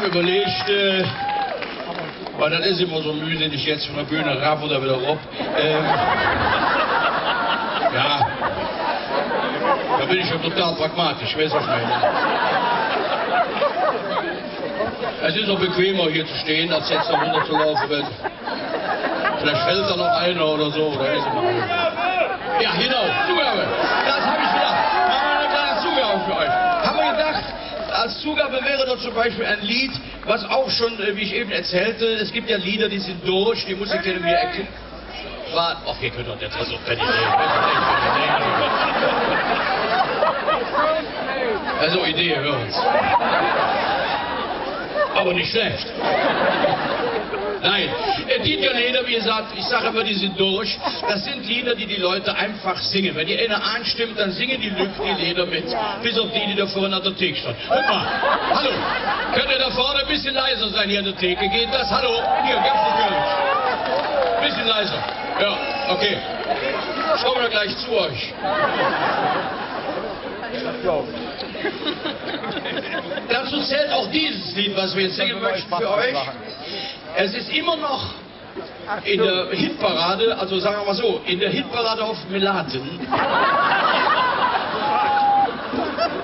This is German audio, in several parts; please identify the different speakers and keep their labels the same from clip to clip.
Speaker 1: habe überlegt, weil das ist immer so mühselig jetzt von der Bühne rauf oder wieder rob. Ja, da bin ich schon total pragmatisch, weiß ich nicht. Es ist auch bequemer hier zu stehen, als jetzt da runter zu laufen. Vielleicht fällt da noch einer oder so. Oder ist noch einer. Ja, genau, Zugabe. Das habe ich gedacht. Machen wir eine kleine Zugabe für euch. Haben wir gedacht, als Zugabe wäre doch zum Beispiel ein Lied, was auch schon, wie ich eben erzählte, es gibt ja Lieder, die sind durch, die muss ich gerne mir erkennen. Ach, ihr könnt doch jetzt was so fertig sehen. Also Idee, hör uns. Aber nicht schlecht. Nein, die Lieder, wie gesagt, ich sage immer, die sind durch. Das sind Lieder, die die Leute einfach singen. Wenn die eine anstimmt, dann singen die Lieder mit. Bis auf die da vorne an der Theke stehen. Guck mal, hallo, könnt ihr da vorne ein bisschen leiser sein hier an der Theke? Geht das? Hallo, hier, ganz natürlich. Bisschen leiser. Ja, okay. Ich komme da gleich zu euch. Dazu zählt auch dieses Lied, was wir jetzt singen möchten für euch. Es ist immer noch in der Hitparade, also sagen wir mal so, in der Hitparade auf Melaten.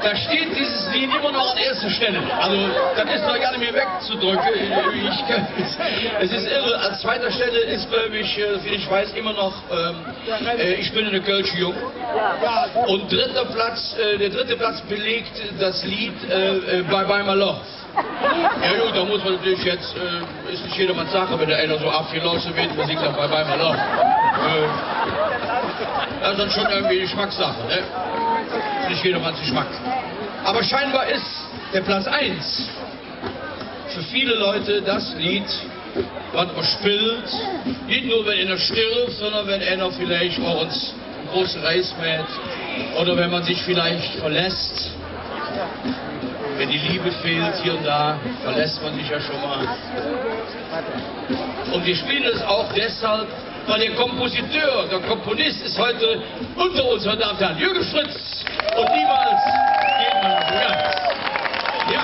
Speaker 1: Da steht dieses Lied immer noch an erster Stelle. Also, das ist noch gar nicht mehr wegzudrücken. Es ist irre. An zweiter Stelle ist, glaube ich, wie ich weiß, immer noch Ich bin eine Kölsche Jung. Und der dritte Platz belegt das Lied Bye Bye My Love. Ja gut, da muss man natürlich jetzt, ist nicht jedermanns Sache, wenn der einer so abgelaufen wird, man singt dann Bye Bye My Love. Das ist dann schon irgendwie eine Geschmackssache, ne? Ist nicht jedermanns Geschmack. Aber scheinbar ist der Platz 1 für viele Leute das Lied, was man spielt, nicht nur wenn einer stirbt, sondern wenn einer vielleicht auch uns einen großen Reis mäht oder wenn man sich vielleicht verlässt. Wenn die Liebe fehlt hier und da, verlässt man sich ja schon mal. Und wir spielen es auch deshalb, weil der Kompositeur, der Komponist ist heute unter uns, meine Damen und Herren, Jürgen Fritz. Und niemals geht man so ganz. Ja.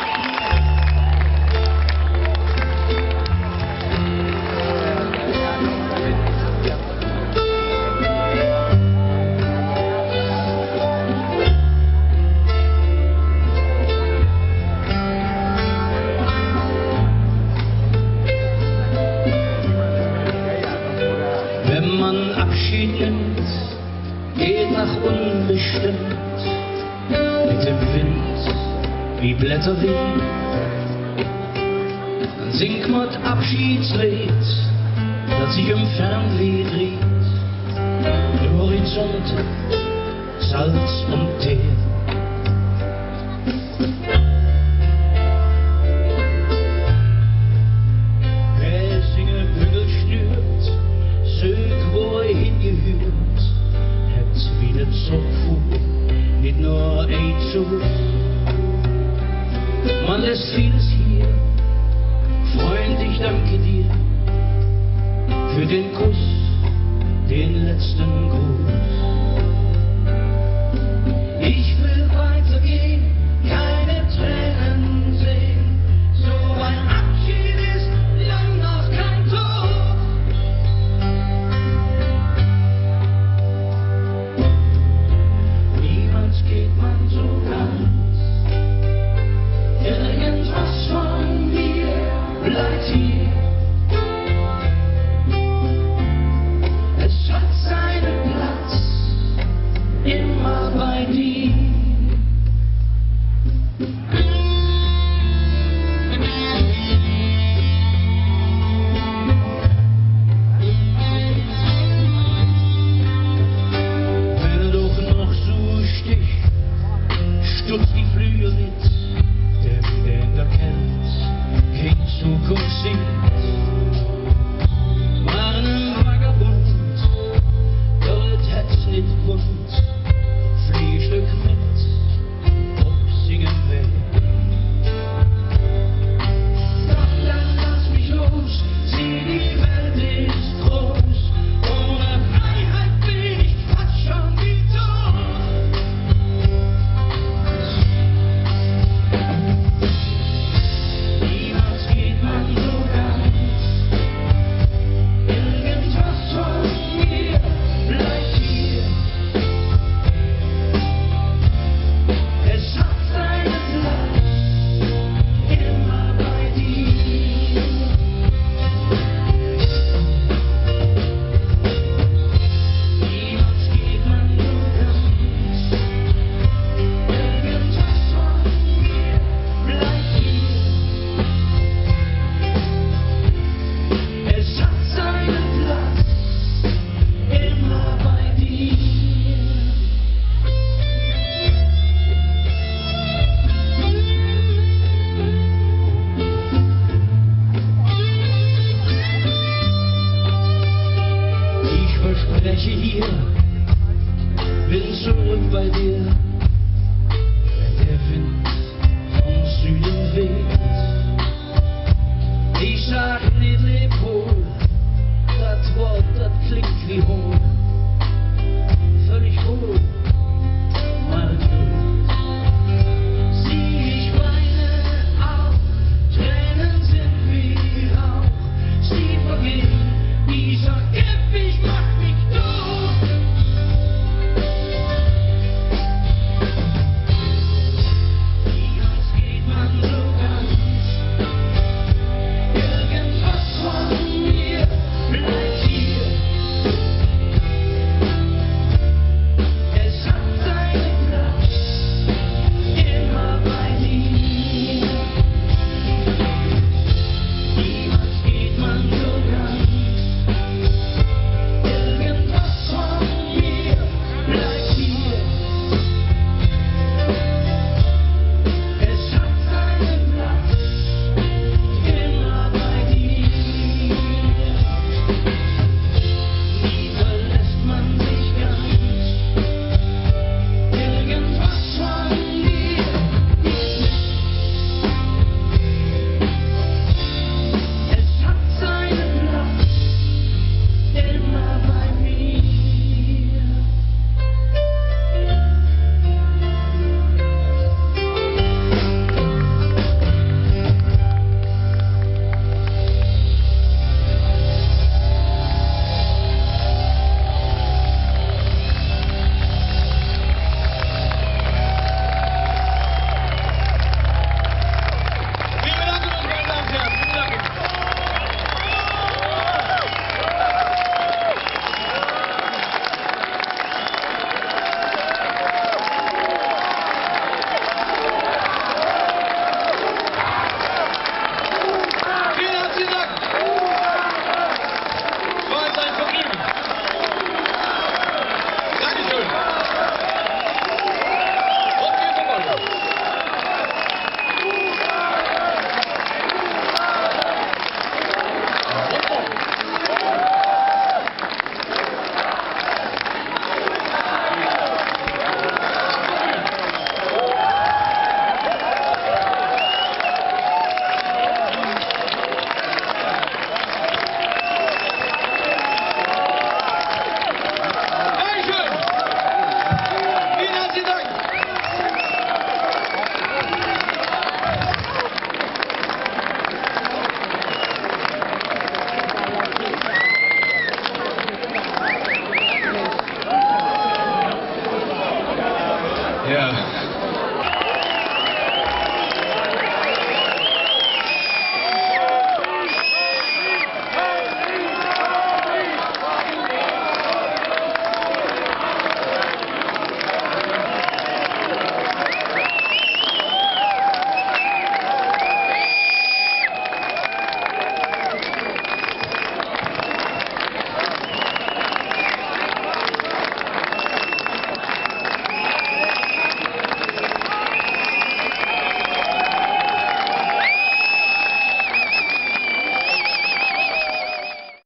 Speaker 1: Abschied nimmt, geht nach unbestimmt, mit dem Wind wie Blätter wehen. Dann singt man Abschiedslied, das sich im Fernweh dreht, im Horizont Salz und Tee. Nicht nur ein Zug. Man lässt vieles hier. Freund, ich danke dir für den Kuss, den letzten Gruß. Ich will weitergehen, keine Tränen sehen. So ein Abschied ist lang noch kein Tod. Geht man so ganz, irgendwas von mir bleibt hier. Es hat seinen Platz
Speaker 2: breche hier, bin zurück bei dir. Wenn der Wind vom Süden weht, ich sag nicht leb wohl, das Wort